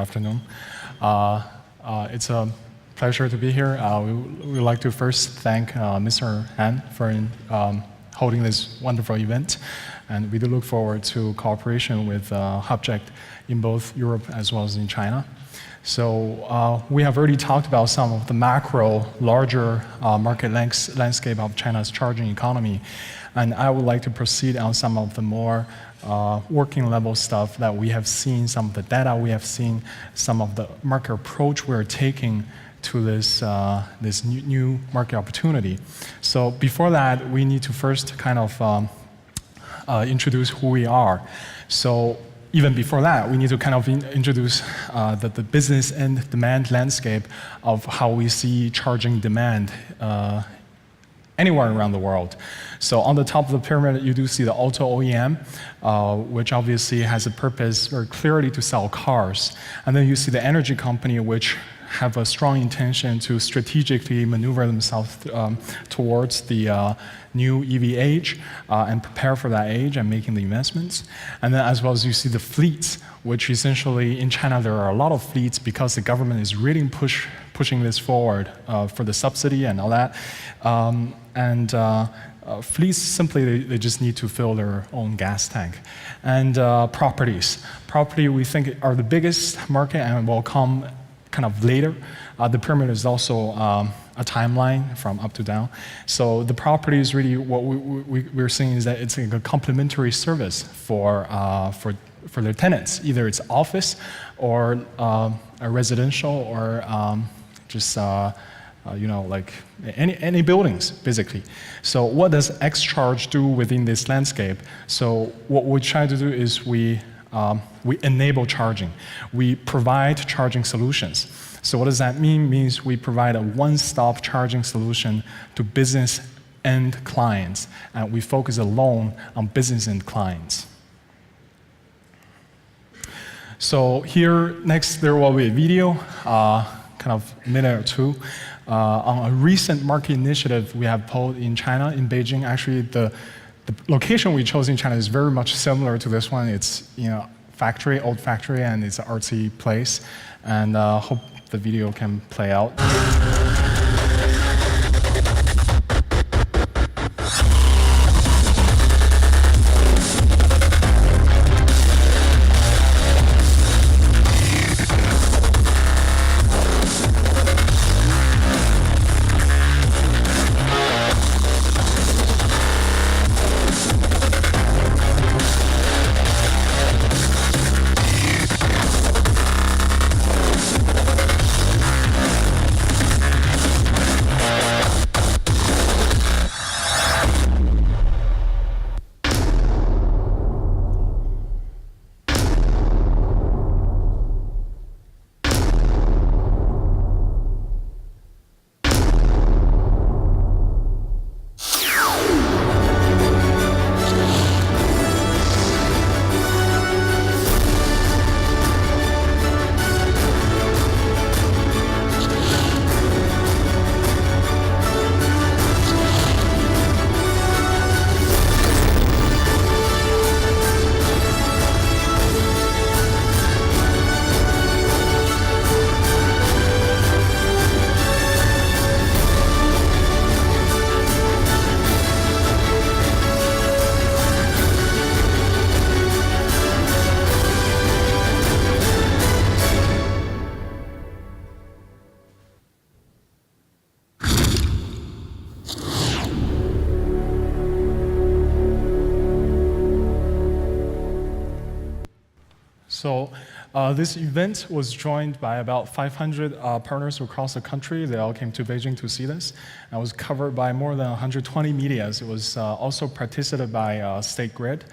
afternoon. It's a pleasure to be here. We would like to first thank Mr. Han for holding this wonderful event. And we do look forward to cooperation with Hubject in both Europe as well as in China. So we have already talked about some of the macro, larger market landscape of China's charging economy. And I would like to proceed on some of the more working level stuff that we have seen, some of the data we have seen, some of the market approach we're taking to this, this new market opportunity. So before that, we need to first kind of introduce who we are. So even before that, we need to kind of introduce the business and demand landscape of how we see charging demand anywhere around the world. So on the top of the pyramid, you do see the auto OEM, which obviously has a purpose very clearly to sell cars. And then you see the energy company, which have a strong intention to strategically maneuver themselves towards the new EV age and prepare for that age and making the investments. And then as well as you see the fleets, which essentially in China there are a lot of fleets because the government is really pushing this forward for the subsidy and all that. Fleets simply, they just need to fill their own gas tank. And properties. Property we think are the biggest market and will come kind of later. The pyramid is also a timeline from up to down. So the property is really what we're seeing is that it's like a complementary service for their tenants. Either it's office or a residential or just you know, like any buildings, basically. So what does XCharge do within this landscape? So what we try to do is we enable charging. We provide charging solutions. So what does that mean? It means we provide a one-stop charging solution to business end clients, and we focus alone on business end clients. So here, next, there will be a video, kind of a minute or two, on a recent market initiative we have pulled in China, in Beijing. Actually, the location we chose in China is very much similar to this one. It's, you know, factory, old factory, and it's an artsy place. And hope the video can play out. So this event was joined by about 500 partners across the country. They all came to Beijing to see this. And it was covered by more than 120 medias. It was also participated by State Grid,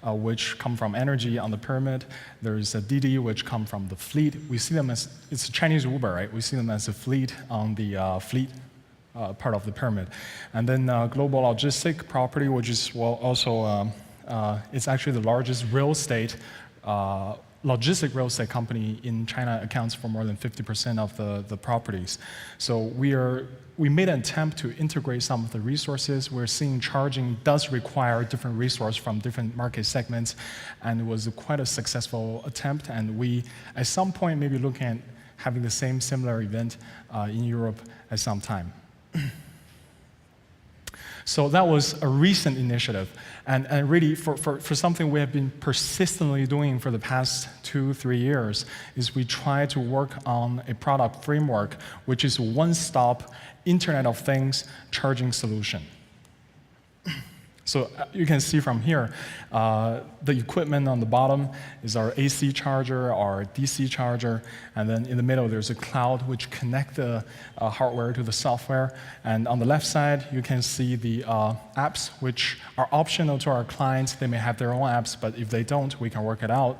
which come from energy on the pyramid. There's a Didi, which come from the fleet. We see them as, it's a Chinese Uber, right? We see them as a fleet on the fleet part of the pyramid. And then global logistic property, which is well, also, it's actually the largest real estate logistic real estate company in China accounts for more than 50% of the properties. So we made an attempt to integrate some of the resources. We're seeing charging does require different resources from different market segments, and it was quite a successful attempt. And we, at some point, maybe looking at having the same similar event in Europe at some time. So that was a recent initiative. And really, for something we have been persistently doing for the past 2-3 years, is we try to work on a product framework, which is a one-stop Internet of Things charging solution. So you can see from here, the equipment on the bottom is our AC charger, our DC charger, and then in the middle there's a cloud which connects the hardware to the software. And on the left side, you can see the apps, which are optional to our clients. They may have their own apps, but if they don't, we can work it out.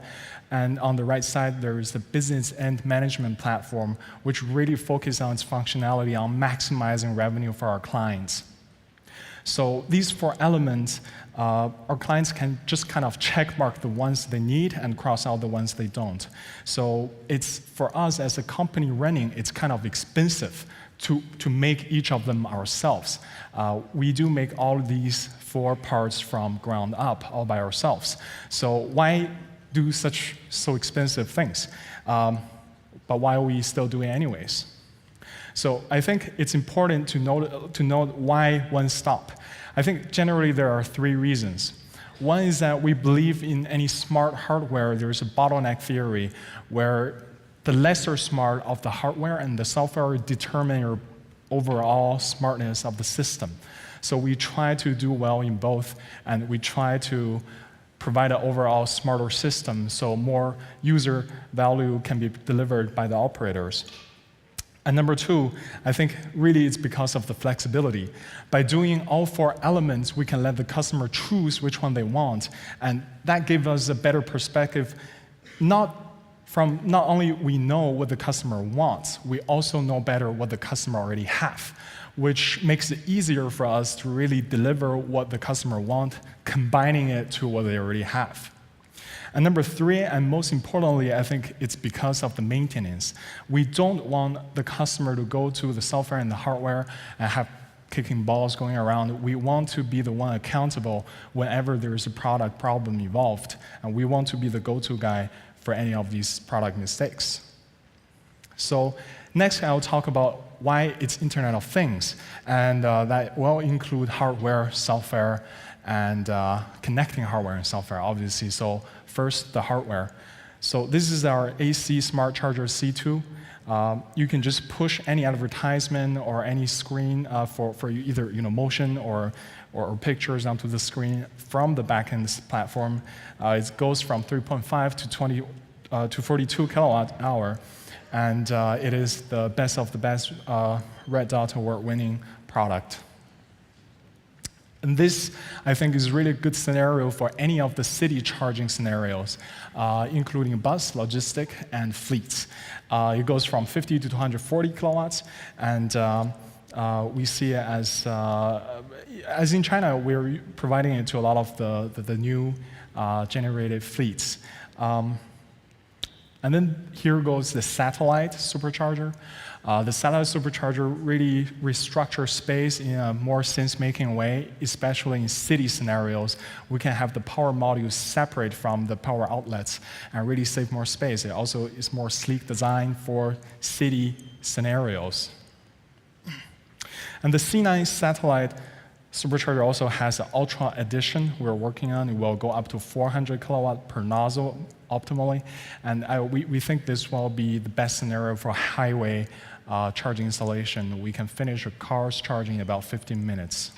And on the right side, there is the business and management platform, which really focuses on its functionality on maximizing revenue for our clients. So these 4 elements, our clients can just kind of check mark the ones they need and cross out the ones they don't. So it's, for us as a company running, it's kind of expensive to make each of them ourselves. We do make all of these 4 parts from ground up, all by ourselves. So why do so expensive things? But why are we still doing it anyways? So I think it's important to note why one stop. I think generally there are 3 reasons. One is that we believe in any smart hardware, there's a bottleneck theory where the lesser smart of the hardware and the software determine your overall smartness of the system. So we try to do well in both, and we try to provide an overall smarter system so more user value can be delivered by the operators. And number 2, I think really it's because of the flexibility. By doing all 4 elements, we can let the customer choose which one they want, and that gives us a better perspective. Not only we know what the customer wants, we also know better what the customer already have, which makes it easier for us to really deliver what the customer wants, combining it to what they already have. And number 3, and most importantly, I think it's because of the maintenance. We don't want the customer to go to the software and the hardware and have kicking balls going around. We want to be the one accountable whenever there is a product problem involved, and we want to be the go-to guy for any of these product mistakes. So next, I'll talk about why it's Internet of Things, and that will include hardware, software, and connecting hardware and software, obviously. So first, the hardware. So this is our AC Smart Charger C2. You can just push any advertisement or any screen for either motion or pictures onto the screen from the backend platform. It goes from 3.5 to 42 kilowatt hour, and it is the best of the best Red Dot award-winning product. And this, I think, is really a good scenario for any of the city charging scenarios, including bus, logistic, and fleets. It goes from 50 to 240 kilowatts, and we see it as in China, we're providing it to a lot of the new generated fleets. And then here goes the satellite supercharger. The satellite supercharger really restructures space in a more sense-making way, especially in city scenarios. We can have the power modules separate from the power outlets and really save more space. It also is more sleek design for city scenarios. And the C9 satellite supercharger also has an Ultra Edition we're working on. It will go up to 400 kilowatt per nozzle optimally. And we think this will be the best scenario for highway charging installation. We can finish a car's charging in about 15 minutes.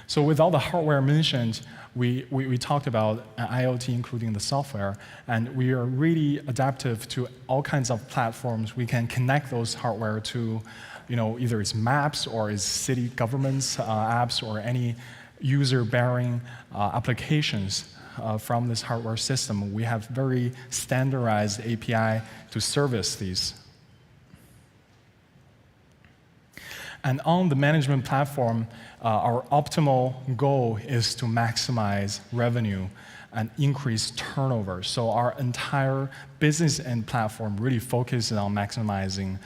So with all the hardware mentioned, we talked about IoT, including the software, and we are really adaptive to all kinds of platforms. We can connect those hardware to either it's maps or it's city governments apps or any user-bearing applications from this hardware system. We have very standardized API to service these. And on the management platform, our optimal goal is to maximize revenue. and increase turnover. So our entire business and platform really focuses on maximizing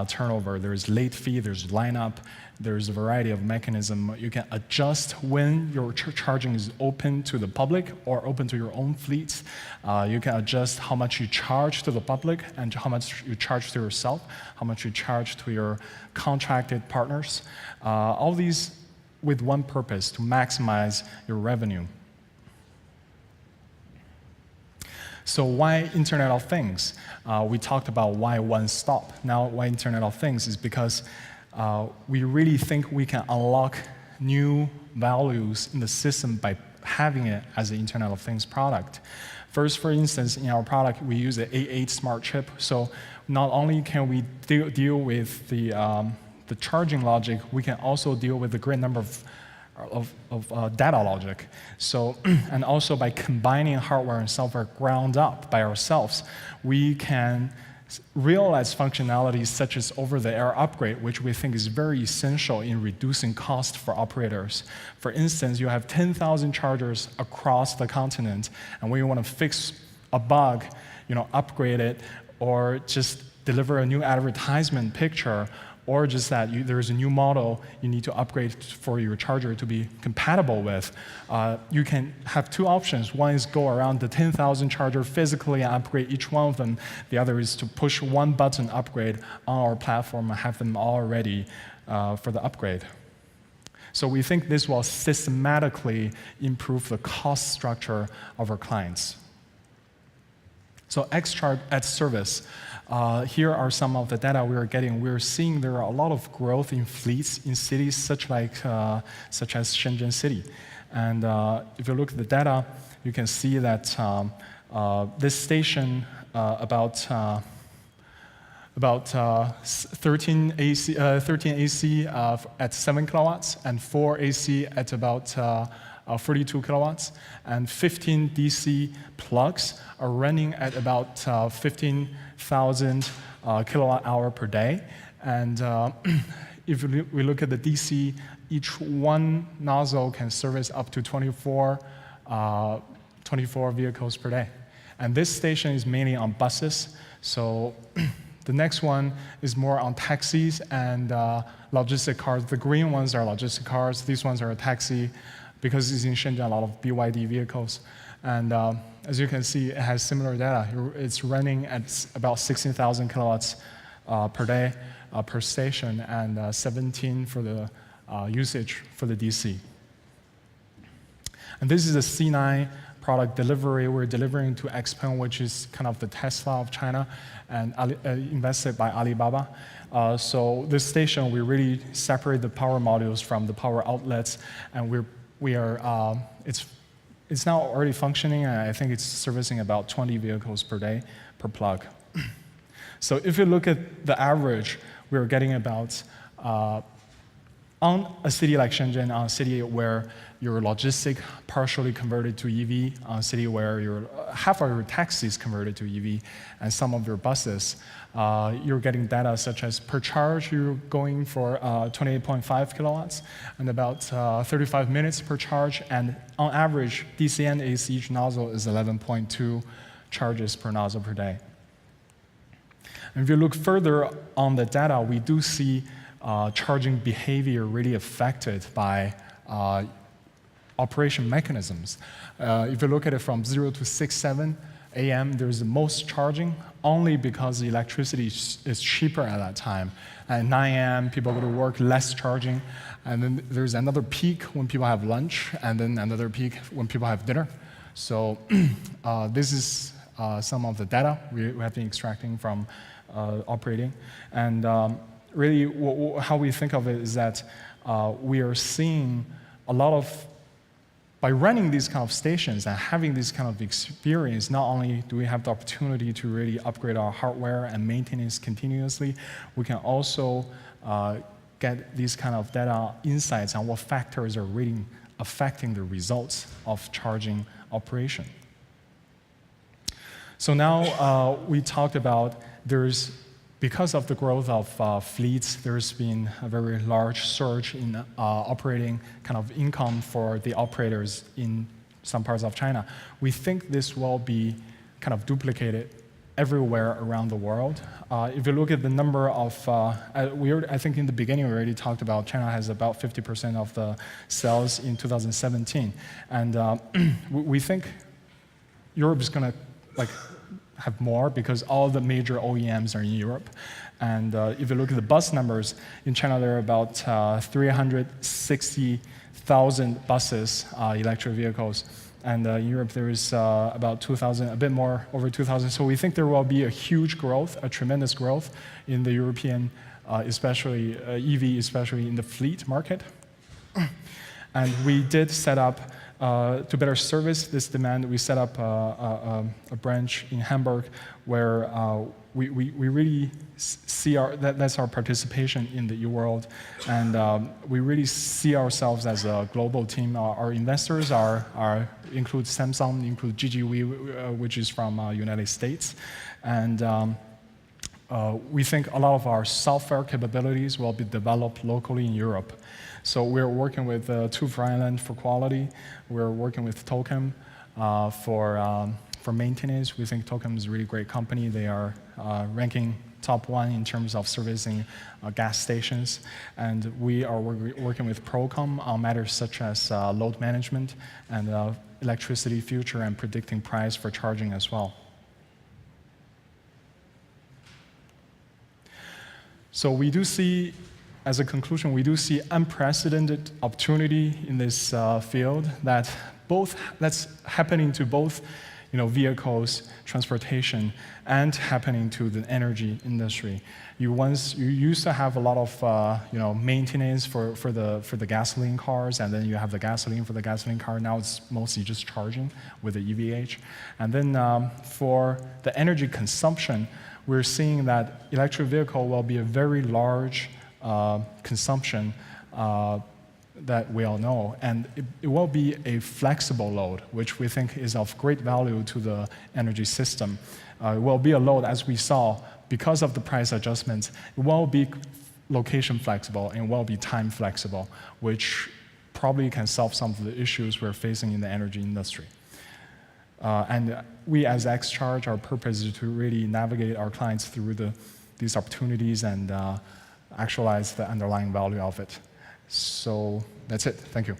turnover. There's late fee, there's lineup, there's a variety of mechanism. You can adjust when your charging is open to the public or open to your own fleets. You can adjust how much you charge to the public and how much you charge to yourself, how much you charge to your contracted partners. All these with one purpose, to maximize your revenue. So why Internet of Things? We talked about why one stop. Now why Internet of Things is because we really think we can unlock new values in the system by having it as an Internet of Things product. First, for instance, in our product, we use an A8 smart chip. So not only can we deal with the charging logic, we can also deal with a great number of data logic. So, and also by combining hardware and software ground up by ourselves, we can realize functionalities such as over-the-air upgrade, which we think is very essential in reducing cost for operators. For instance, you have 10,000 chargers across the continent, and when you want to fix a bug, upgrade it, or just deliver a new advertisement picture, or just that there's a new model you need to upgrade for your charger to be compatible with, you can have two options. One is go around the 10,000 charger physically and upgrade each one of them. The other is to push one button upgrade on our platform and have them all ready for the upgrade. So we think this will systematically improve the cost structure of our clients. So XCharge at service. Here are some of the data we are getting. We're seeing there are a lot of growth in fleets in cities such as Shenzhen City. And if you look at the data, you can see that this station about 13 AC at 7 kilowatts and 4 AC at about 42 kilowatts, and 15 DC plugs are running at about 15,000 kilowatt hour per day. And if we look at the DC, each one nozzle can service up to 24 vehicles per day. And this station is mainly on buses. So the next one is more on taxis and logistic cars. The green ones are logistic cars. These ones are a taxi. Because it's in Shenzhen, a lot of BYD vehicles. And as you can see, it has similar data. It's running at about 16,000 kilowatts per day per station, and 17 for the usage for the DC. And this is a C9 product delivery. We're delivering to XPeng, which is kind of the Tesla of China, and invested by Alibaba. So this station, we really separate the power modules from the power outlets, and it's now already functioning, and I think it's servicing about 20 vehicles per day per plug. So if you look at the average, we're getting about, on a city like Shenzhen, on a city where your logistic partially converted to EV, on a city where half of your taxis converted to EV, and some of your buses, you're getting data such as per charge, you're going for 28.5 kilowatts, and about 35 minutes per charge, and on average, DC and AC each nozzle is 11.2 charges per nozzle per day. And if you look further on the data, we do see charging behavior really affected by operation mechanisms. If you look at it from 0 to 6, 7 a.m., there's the most charging only because the electricity is cheaper at that time. At 9 a.m., people go to work, less charging. And then there's another peak when people have lunch, and then another peak when people have dinner. So this is some of the data we have been extracting from operating. And really, how we think of it is that we are seeing a lot of, by running these kind of stations and having this kind of experience, not only do we have the opportunity to really upgrade our hardware and maintenance continuously, we can also get these kind of data insights on what factors are really affecting the results of charging operation. So now we talked about because of the growth of fleets, there's been a very large surge in operating kind of income for the operators in some parts of China. We think this will be kind of duplicated everywhere around the world. If you look at the number of, I think in the beginning we already talked about China has about 50% of the sales in 2017. And we think Europe is going to have more because all the major OEMs are in Europe. And if you look at the bus numbers, in China there are about 360,000 buses, electric vehicles. And in Europe, there is about 2,000, a bit more, over 2,000. So we think there will be a huge growth, a tremendous growth in the European, especially EV, especially in the fleet market. And we did set up, to better service this demand, we set up a branch in Hamburg where we really see that's our participation in the e-world, and we really see ourselves as a global team. Our investors include Samsung, include GGW, which is from United States, and we think a lot of our software capabilities will be developed locally in Europe. So we're working with TÜV Rheinland for quality. We're working with Tocem for maintenance. We think Tocem is a really great company. They are ranking top 1 in terms of servicing gas stations. And we are working with Procom on matters such as load management and electricity future and predicting price for charging as well. So we do see, as a conclusion, we do see unprecedented opportunity in this field that's happening to both vehicles, transportation, and happening to the energy industry. You used to have a lot of maintenance for the gasoline cars, and then you have the gasoline for the gasoline car. Now it's mostly just charging with the EVH. And then for the energy consumption, we're seeing that electric vehicle will be a very large consumption that we all know, and it will be a flexible load, which we think is of great value to the energy system. It will be a load, as we saw, because of the price adjustments, it will be location flexible and will be time flexible, which probably can solve some of the issues we're facing in the energy industry. And we as XCharge, our purpose is to really navigate our clients through these opportunities and actualize the underlying value of it. So that's it. Thank you.